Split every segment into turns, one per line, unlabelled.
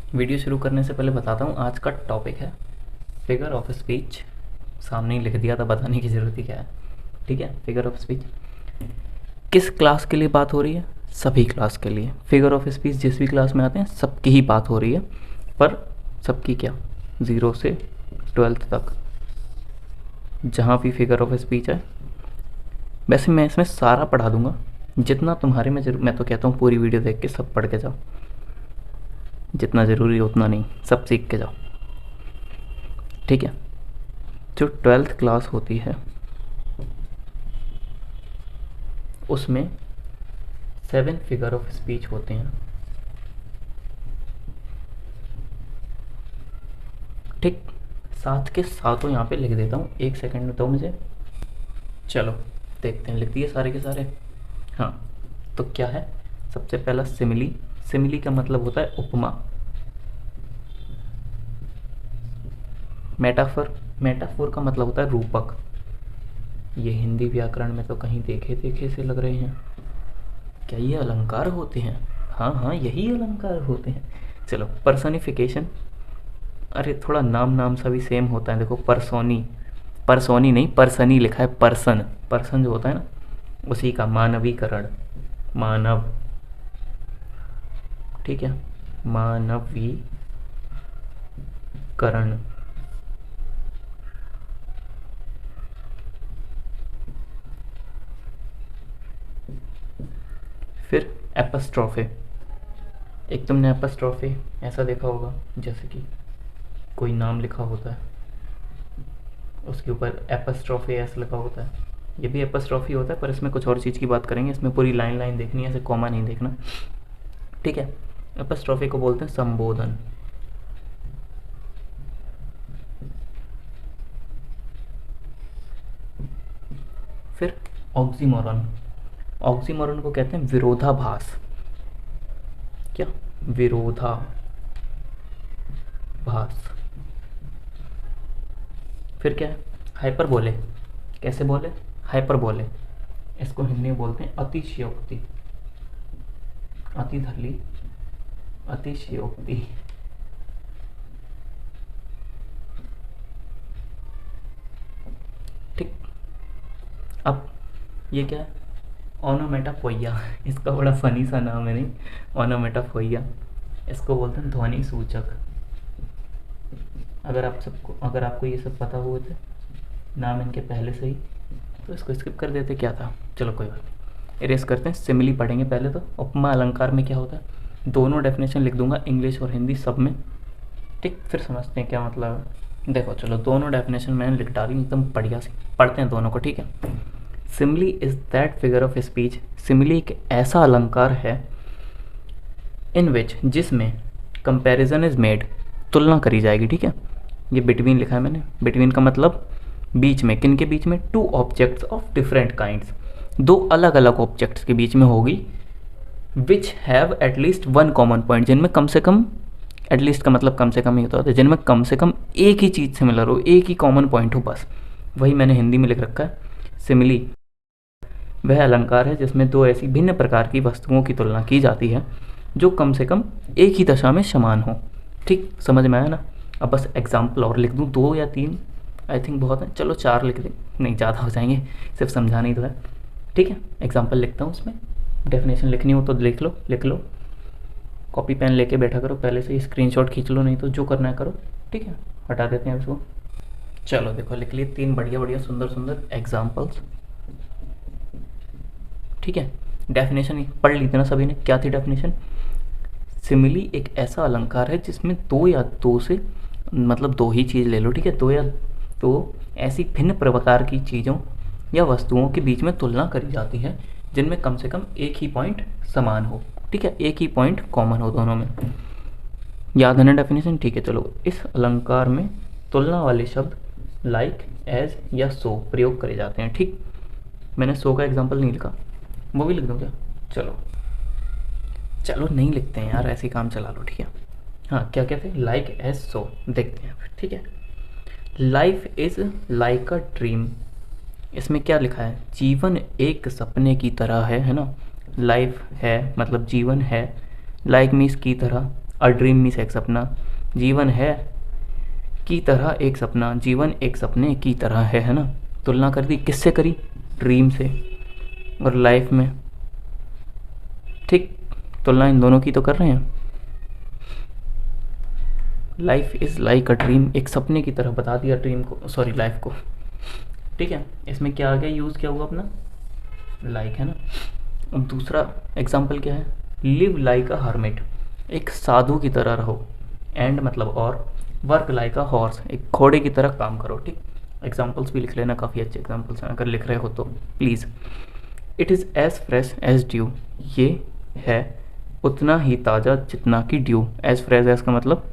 Video शुरू करने से पहले बताता हूँ आज का टॉपिक है फिगर ऑफ स्पीच। सामने ही लिख दिया था, बताने की ज़रूरत ही क्या है। ठीक है, फिगर ऑफ स्पीच किस क्लास के लिए बात हो रही है? सभी क्लास के लिए। फिगर ऑफ स्पीच जिस भी क्लास में आते हैं सबकी ही बात हो रही है, पर सबकी क्या, 0 से 12th तक जहाँ भी फिगर ऑफ स्पीच है। वैसे मैं इसमें सारा पढ़ा दूंगा जितना तुम्हारे में मैं तो कहता हूँ पूरी वीडियो देख के सब पढ़ के जाओ, जितना ज़रूरी है उतना नहीं, सब सीख के जाओ। ठीक है, जो 12th क्लास होती है उसमें 7 फिगर ऑफ स्पीच होते हैं। ठीक, साथ के साथों यहाँ पे लिख देता हूँ, 1 सेकंड में दो मुझे। चलो देखते हैं, लिख दिए सारे के सारे। हाँ, तो क्या है? सबसे पहला सिमिली। सिमिली का मतलब होता है उपमा। मेटाफर, मेटाफोर का मतलब होता है रूपक। ये हिंदी व्याकरण में तो कहीं देखे देखे से लग रहे हैं। क्या ये अलंकार होते हैं? हाँ हाँ, यही अलंकार होते हैं। चलो, पर्सोनिफिकेशन। अरे थोड़ा नाम नाम सा भी सेम होता है, देखो परसोनी, परसोनी नहीं पर्सनी लिखा है। पर्सन, पर्सन जो होता है ना, उसी का मानवीकरण, मानव। ठीक है, मानवीकरण। फिर एपस्ट्रॉफे। एक तुमने एपस्ट्रॉफे ऐसा देखा होगा, जैसे कि कोई नाम लिखा होता है, उसके ऊपर एपस्ट्रॉफे ऐसा लिखा होता है। ये भी एपस्ट्रॉफी होता है, पर इसमें कुछ और चीज़ की बात करेंगे। इसमें पूरी लाइन लाइन देखनी है, ऐसे कॉमा नहीं देखना। ठीक है, एपस्ट्रॉफी को बोलते हैं संबोधन। फिर ऑक्सीमोरन। ऑक्सीमोरन को कहते हैं विरोधाभास। क्या? विरोधाभास। फिर क्या है? हाइपरबोले। कैसे बोले? हाइपरबोले। इसको हिंदी में बोलते हैं अतिशयोक्ति। अति धर ली, अतिशयोक्ति। ठीक, अब ये क्या है? ओनोमेटापोइया। इसका बड़ा फनी सा नाम है, नहीं? ओनोमेटापोइया, इसको बोलते हैं ध्वनि सूचक। अगर आपको ये सब पता हुए थे नाम इनके पहले से ही, तो इसको स्किप कर देते। क्या था, चलो कोई बात नहीं, इरेज करते हैं। सिमिली पढ़ेंगे पहले। तो उपमा अलंकार में क्या होता है, दोनों डेफिनेशन लिख दूंगा, इंग्लिश और हिंदी सब में। ठीक, फिर समझते हैं क्या मतलब है। देखो चलो, दोनों डेफिनेशन मैंने लिख डाली एकदम बढ़िया सी, पढ़ते हैं दोनों को। ठीक है, simile is that figure of speech. Simile एक ऐसा अलंकार है इन विच, जिसमें कंपैरिजन इज मेड, तुलना करी जाएगी। ठीक है, ये बिटवीन लिखा है मैंने। बिटवीन का मतलब बीच में, किन के बीच में? 2 ऑब्जेक्ट्स ऑफ डिफरेंट काइंड्स, 2 अलग अलग ऑब्जेक्ट्स के बीच में होगी। Which have at least 1 common point, जिनमें कम से कम, एटलीस्ट का मतलब कम से कम ही होता है, जिनमें कम से कम एक ही चीज़ सिमिलर हो, एक ही कॉमन पॉइंट हो, बस। वही मैंने हिंदी में लिख रखा है। सिमिली वह अलंकार है जिसमें 2 ऐसी भिन्न प्रकार की वस्तुओं की तुलना की जाती है जो कम से कम एक ही दशा में समान हो। ठीक, समझ में आया ना? अब बस एग्जाम्पल और लिख दूँ, 2 या 3 आई थिंक बहुत है। चलो 4 लिख दें, नहीं ज़्यादा हो जाएंगे, सिर्फ समझाना ही तो है। ठीक है, एग्जाम्पल लिखता हूँ उसमें। डेफिनेशन लिखनी हो तो लिख लो। कॉपी पेन लेके बैठा करो, पहले से ही स्क्रीनशॉट खींच लो, नहीं तो जो करना है करो। ठीक है, हटा देते हैं इसको। चलो देखो, लिख लिए 3 बढ़िया बढ़िया सुंदर सुंदर एग्जाम्पल्स। ठीक है, डेफिनेशन पढ़ ली थी ना सभी ने? क्या थी डेफिनेशन? सिमिली एक ऐसा अलंकार है जिसमें 2 या 2 से, मतलब 2 ही चीज़ ले लो। ठीक है, 2 या 2 ऐसी भिन्न प्रकार की चीज़ों या वस्तुओं के बीच में तुलना करी जाती है जिनमें कम से कम एक ही पॉइंट समान हो। ठीक है, एक ही पॉइंट कॉमन हो दोनों में। याद है ना डेफिनेशन? ठीक है, चलो। इस अलंकार में तुलना वाले शब्द लाइक, एज या सो प्रयोग करे जाते हैं। ठीक, मैंने सो का एग्जाम्पल नहीं लिखा, वो भी लिख दूँ क्या? चलो चलो, नहीं लिखते हैं यार, ऐसे ही काम चला लो। ठीक है, हाँ, क्या कहते हैं? लाइक एज सो, देखते हैं। ठीक है, life is like a dream. इसमें क्या लिखा है? जीवन एक सपने की तरह है ना? लाइफ है मतलब जीवन है, लाइक मीन्स की तरह, अ ड्रीम मीन्स एक सपना, जीवन है की तरह एक सपना, जीवन एक सपने की तरह है ना। तुलना कर दी, किससे करी? ड्रीम से और लाइफ में, ठीक। तुलना इन दोनों की तो कर रहे हैं। Life is like a dream, एक सपने की तरह बता दिया ड्रीम को, सॉरी लाइफ को, ठीक है। इसमें क्या आ गया, यूज़ क्या हुआ अपना, लाइक, है ना। अब दूसरा एग्जाम्पल क्या है, लिव लाइक अ हर्मिट, एक साधु की तरह रहो, एंड मतलब और, वर्क लाइक अ हॉर्स, एक घोड़े की तरह काम करो, ठीक। एग्जाम्पल्स भी लिख लेना, काफ़ी अच्छे एग्जाम्पल्स हैं, अगर लिख रहे हो तो please. It is as fresh as dew, ये है उतना ही ताज़ा जितना कि ड्यू। एज फ्रेश, एज का मतलब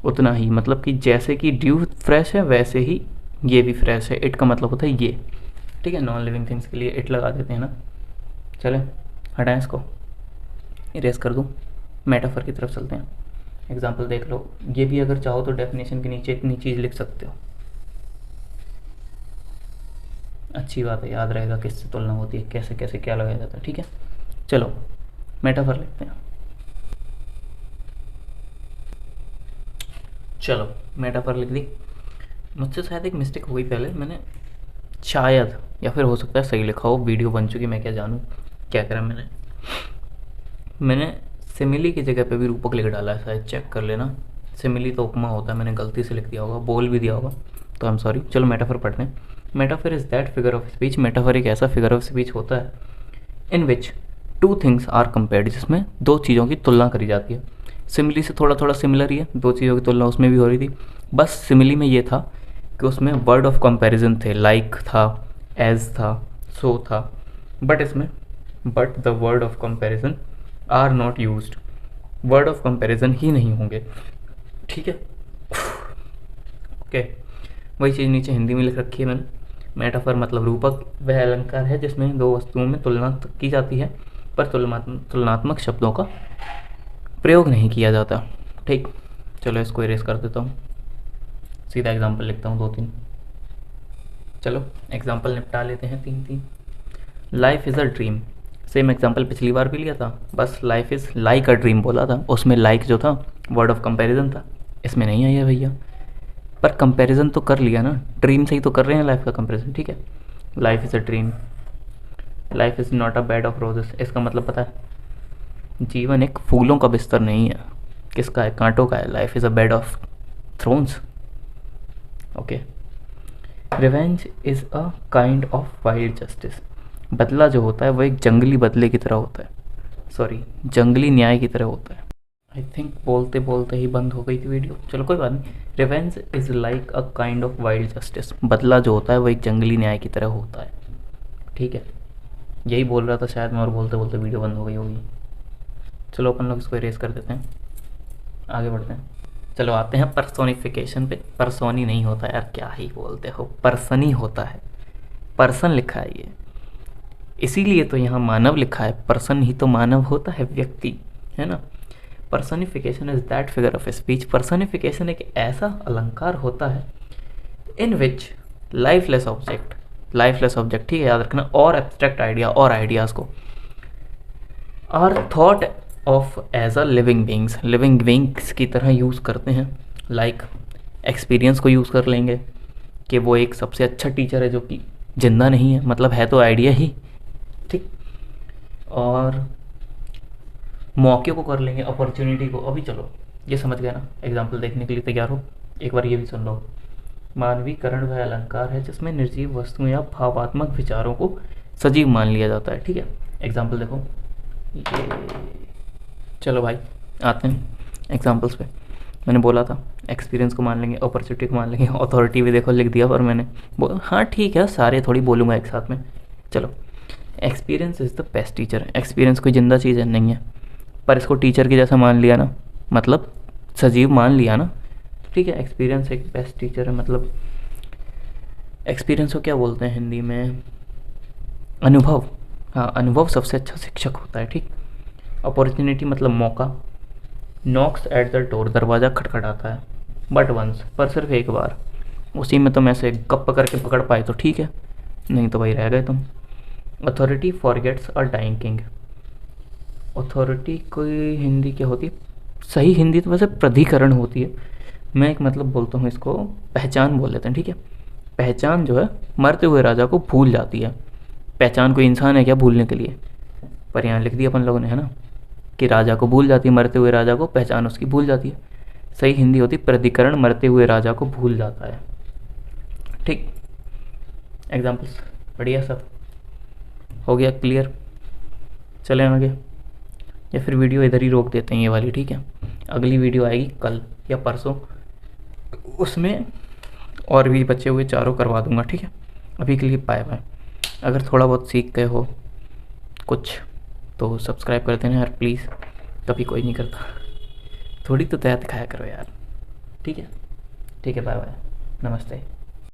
उतना ही, मतलब कि जैसे कि ड्यू फ्रेश है वैसे ही ये भी फ्रेश है। इट का मतलब होता है ये, ठीक है। नॉन लिविंग थिंग्स के लिए इट लगा देते हैं ना। चले हटाएं इसको, इरेज कर दूँ, मेटाफर की तरफ चलते हैं। एग्जाम्पल देख लो, ये भी अगर चाहो तो डेफिनेशन के नीचे इतनी चीज़ लिख सकते हो, अच्छी बात है, याद रहेगा किससे तुलना होती है, कैसे कैसे क्या लगाया जाता है, ठीक है। चलो मेटाफर लिखते हैं। चलो मेटाफर लिख दी। मुझसे शायद एक मिस्टेक हो गई पहले, मैंने शायद, या फिर हो सकता है सही लिखा हो, वीडियो बन चुकी, मैं क्या जानूँ क्या करा मैंने सिमिली की जगह पे भी रूपक लिख डाला है, शायद चेक कर लेना। सिमिली तो उपमा होता है, मैंने गलती से लिख दिया होगा, बोल भी दिया होगा, तो आई एम सॉरी। चलो मेटाफर पढ़ते हैं। Metaphor is that figure of speech, metaphor एक ऐसा फिगर ऑफ स्पीच होता है in which two things are compared, जिसमें दो चीज़ों की तुलना करी जाती है। सिमिली से थोड़ा थोड़ा सिमिलर ही है, दो चीज़ों की तुलना उसमें भी हो रही थी, बस सिमिली में ये था कि उसमें वर्ड ऑफ कंपैरिजन थे, लाइक था, एज था, सो था, बट इसमें but the word of comparison are not used, word of comparison ही नहीं होंगे, ठीक है। ओके, वही चीज़ नीचे हिंदी में लिख रखी है मैंने। मेटाफर मतलब रूपक, वह अलंकार है जिसमें दो वस्तुओं में तुलना की जाती है पर तुलनात्मक शब्दों का प्रयोग नहीं किया जाता, ठीक। चलो इसको इरेज कर देता हूँ, सीधा एग्जाम्पल लिखता हूँ 2-3। चलो एग्जाम्पल निपटा लेते हैं 3-3। Life is a dream, same example पिछली बार भी लिया था, बस life is like a dream बोला था, उसमें लाइक जो था वर्ड ऑफ कंपैरिजन था, इसमें नहीं आया भैया, पर कंपैरिजन तो कर लिया ना, ड्रीम से ही तो कर रहे हैं लाइफ का कंपैरिजन, ठीक है। Life is a dream, life is not a bed of roses, इसका मतलब पता है, जीवन एक फूलों का बिस्तर नहीं है, किसका है, कांटों का है। Life is a bed of thrones, okay. Revenge is a kind of wild justice, बदला जो होता है वो एक जंगली बदले की तरह होता है, सॉरी जंगली न्याय की तरह होता है। आई थिंक बोलते बोलते ही बंद हो गई थी वीडियो, चलो कोई बात नहीं। Revenge is like a kind of wild justice, बदला जो होता है वो एक जंगली न्याय की तरह होता है, ठीक है। यही बोल रहा था शायद मैं, और बोलते बोलते वीडियो बंद हो गई होगी। चलो अपन लोग इसको इरेज कर देते हैं, आगे बढ़ते हैं। चलो आते हैं पर्सोनिफिकेशन पे। पर्सोनी नहीं होता यार, क्या ही बोलते हो, पर्सन ही होता है, पर्सन लिखा है ये, इसीलिए तो यहाँ मानव लिखा है, पर्सन ही तो मानव होता है, व्यक्ति, है ना। Personification is that figure of speech, personification एक ऐसा अलंकार होता है in which lifeless object, lifeless object, ठीक है, याद रखना, और एब्स्ट्रैक्ट आइडिया और आइडियाज़ को are thought of as a living beings, living beings की तरह यूज़ करते हैं। लाइक एक्सपीरियंस को यूज़ कर लेंगे कि वो एक सबसे अच्छा टीचर है जो कि जिंदा नहीं है, मतलब है तो आइडिया ही, ठीक। और मौके को कर लेंगे, अपॉर्चुनिटी को। अभी चलो ये समझ गया ना, एग्जाम्पल देखने के लिए तैयार हो, एक बार ये भी सुन लो। मानवीकरण वह अलंकार है जिसमें निर्जीव वस्तुओं या भावात्मक विचारों को सजीव मान लिया जाता है, ठीक है। एग्जाम्पल देखो ये, चलो भाई आते हैं एग्जाम्पल्स पे। मैंने बोला था एक्सपीरियंस को मान लेंगे, अपॉर्चुनिटी को मान लेंगे, अथॉरिटी भी देखो लिख दिया, पर मैंने हाँ ठीक है, सारे थोड़ी बोलूँगा एक साथ में। चलो experience is the best teacher, experience कोई जिंदा चीज़ है नहीं है, पर इसको टीचर की जैसा मान लिया ना, मतलब सजीव मान लिया ना, ठीक है। एक्सपीरियंस एक बेस्ट टीचर है, मतलब एक्सपीरियंस को क्या बोलते हैं हिंदी में, अनुभव, हाँ अनुभव सबसे अच्छा शिक्षक होता है, ठीक। अपॉर्चुनिटी मतलब मौका, नॉक्स एट द डोर, दरवाज़ा खटखटाता है, बट वंस, पर सिर्फ एक बार, उसी में तुम ऐसे गप करके पकड़ पाए तो ठीक है, नहीं तो भाई रह गए तुम। Authority forgets a dying king, authority कोई हिंदी क्या होती है, सही हिंदी तो वैसे प्राधिकरण होती है, मैं एक मतलब बोलता हूँ इसको, पहचान बोल लेते हैं, ठीक है। पहचान जो है मरते हुए राजा को भूल जाती है। पहचान कोई इंसान है क्या भूलने के लिए, पर यहाँ लिख दिया अपन लोगों ने, है ना, कि राजा को भूल जाती है, मरते हुए राजा को पहचान उसकी भूल जाती है। सही हिंदी होती प्राधिकरण मरते हुए राजा को भूल जाता है। ठीक, एग्जाम्पल्स बढ़िया, सब हो गया क्लियर। चलें आगे, या फिर वीडियो इधर ही रोक देते हैं ये वाली, ठीक है। अगली वीडियो आएगी कल या परसों, उसमें और भी बचे हुए चारों करवा दूंगा, ठीक है। अभी के लिए बाय बाय। अगर थोड़ा बहुत सीख गए हो कुछ तो सब्सक्राइब कर देना यार प्लीज़, कभी कोई नहीं करता, थोड़ी तो दया दिखाया करो यार, ठीक है। ठीक है, बाय बाय, नमस्ते।